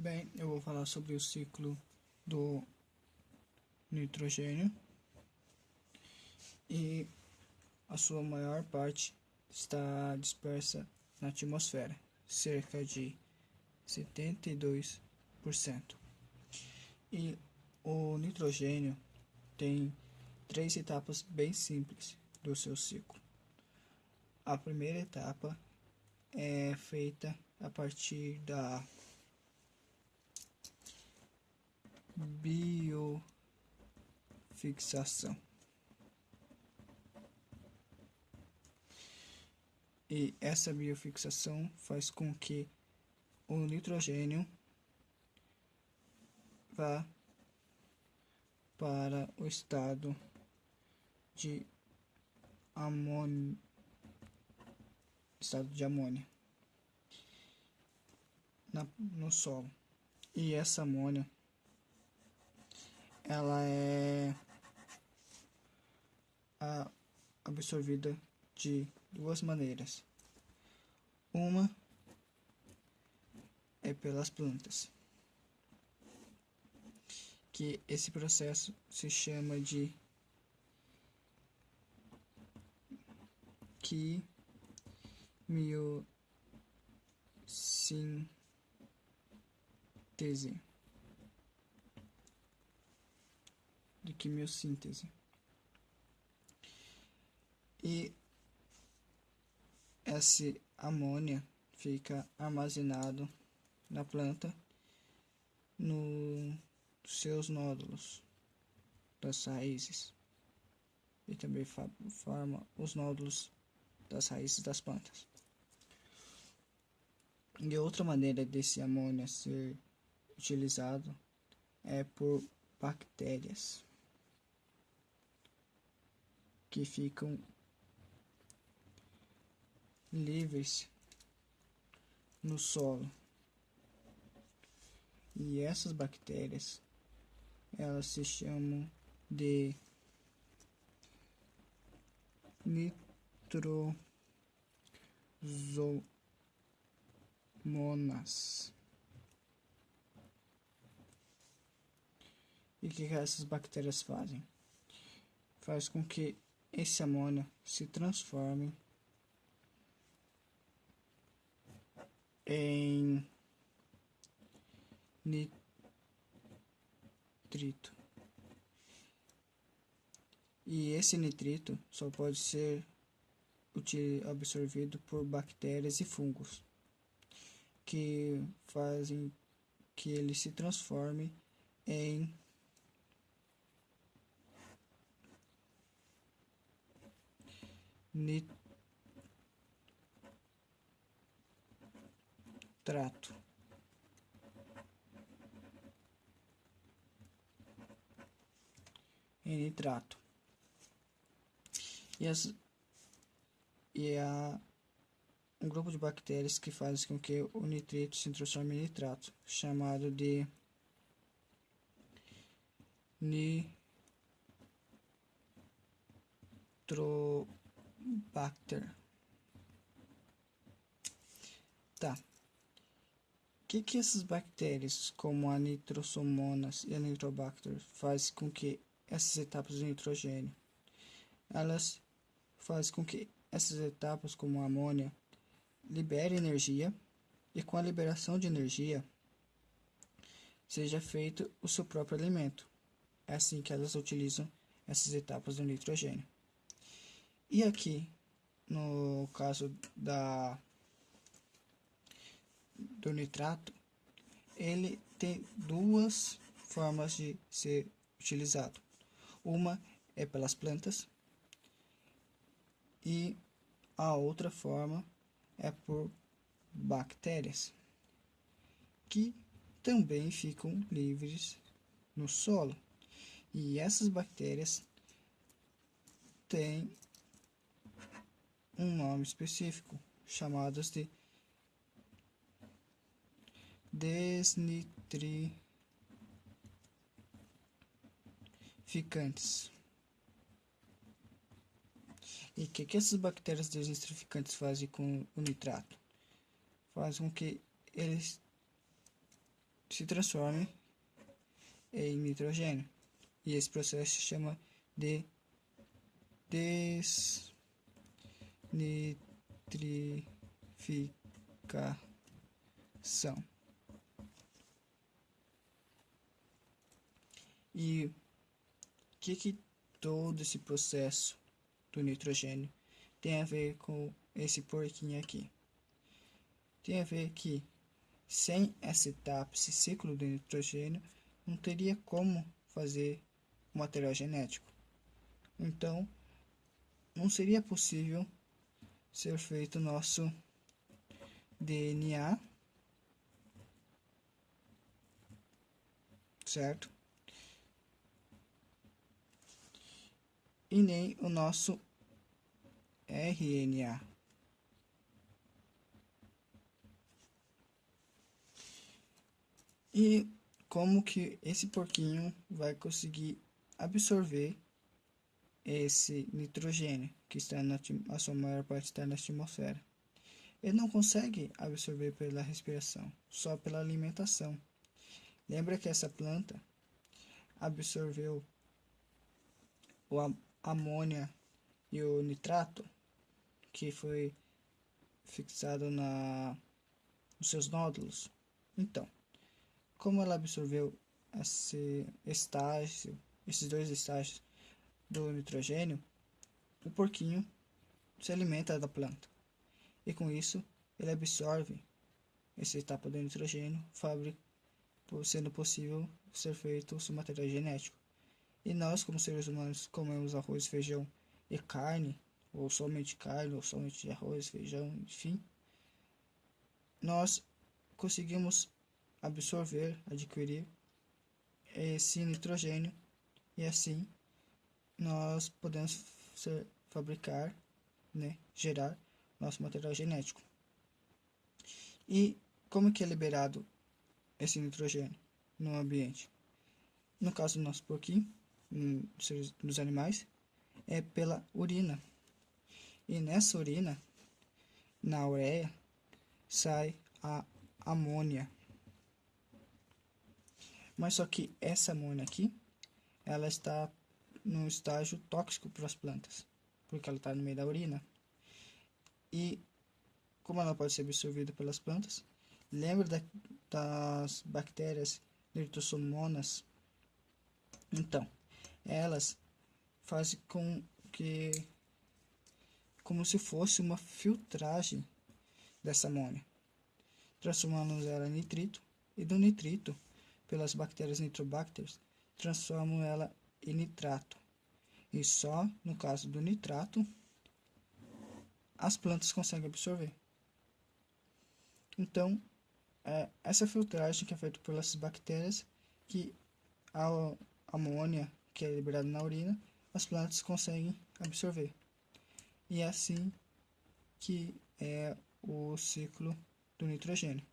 Bem, eu vou falar sobre o ciclo do nitrogênio e a sua maior parte está dispersa na atmosfera, cerca de 72%. E o nitrogênio tem três etapas bem simples do seu ciclo. A primeira etapa é feita a partir da biofixação. E essa biofixação faz com que o nitrogênio vá para o estado de amônia, no solo. E essa amônia ela é absorvida de duas maneiras. Uma é pelas plantas, que esse processo se chama de quimiossíntese. E essa amônia fica armazenado na planta nos seus nódulos das raízes e também forma os nódulos das raízes das plantas. E outra maneira desse amônia ser utilizado é por bactérias que ficam livres no solo. E essas bactérias, elas se chamam de nitrosomonas. E o que essas bactérias fazem? Faz com que esse amônio se transforme em nitrito. E esse nitrito só pode ser absorvido por bactérias e fungos, que fazem que ele se transforme em nitrato. E há um grupo de bactérias que faz com que o nitrito se transforme em nitrato, chamado de Nitrobacter. Tá. O que essas bactérias, como a Nitrosomonas e a Nitrobacter, fazem com que essas etapas do nitrogênio? Elas fazem com que essas etapas, como a amônia, liberem energia, e com a liberação de energia seja feito o seu próprio alimento. É assim que elas utilizam essas etapas do nitrogênio. E aqui, no caso do nitrato, ele tem duas formas de ser utilizado. Uma é pelas plantas e a outra forma é por bactérias, que também ficam livres no solo. E essas bactérias têm um nome específico, chamados de desnitrificantes. E o que essas bactérias desnitrificantes fazem com o nitrato? Fazem com que eles se transforme em nitrogênio. E esse processo se chama de desnitrificação. E o que todo esse processo do nitrogênio tem a ver com esse porquinho aqui? Tem a ver que sem essa etapa, esse ciclo do nitrogênio, não teria como fazer o material genético. Então, não seria possível ser feito o nosso DNA, certo? E nem o nosso RNA. E como que esse porquinho vai conseguir absorver esse nitrogênio que está a sua maior parte está na atmosfera? Ele não consegue absorver pela respiração, só pela alimentação. Lembra que essa planta absorveu o amônia e o nitrato que foi fixado nos seus nódulos? Então, como ela absorveu esses dois estágios do nitrogênio, o porquinho se alimenta da planta. E com isso, ele absorve essa etapa do nitrogênio, sendo possível ser feito o seu material genético. E nós, como seres humanos, comemos arroz, feijão e carne, ou somente arroz, feijão, enfim, nós conseguimos adquirir esse nitrogênio e assim nós podemos fabricar, gerar nosso material genético. E como que é liberado esse nitrogênio no ambiente? No caso do nosso porquinho, dos animais, é pela urina. E nessa urina, na ureia, sai a amônia. Mas só que essa amônia aqui, ela está no estágio tóxico para as plantas, porque ela está no meio da urina. E como ela pode ser absorvida pelas plantas, lembra das bactérias nitrosomonas? Então, elas fazem como se fosse uma filtragem dessa amônia, transformando ela em nitrito, e do nitrito, pelas bactérias nitrobacters, transformam ela em nitrato. E só no caso do nitrato, as plantas conseguem absorver. Então, essa filtragem que é feita pelas bactérias, que a amônia que é liberada na urina, as plantas conseguem absorver. E é assim que é o ciclo do nitrogênio.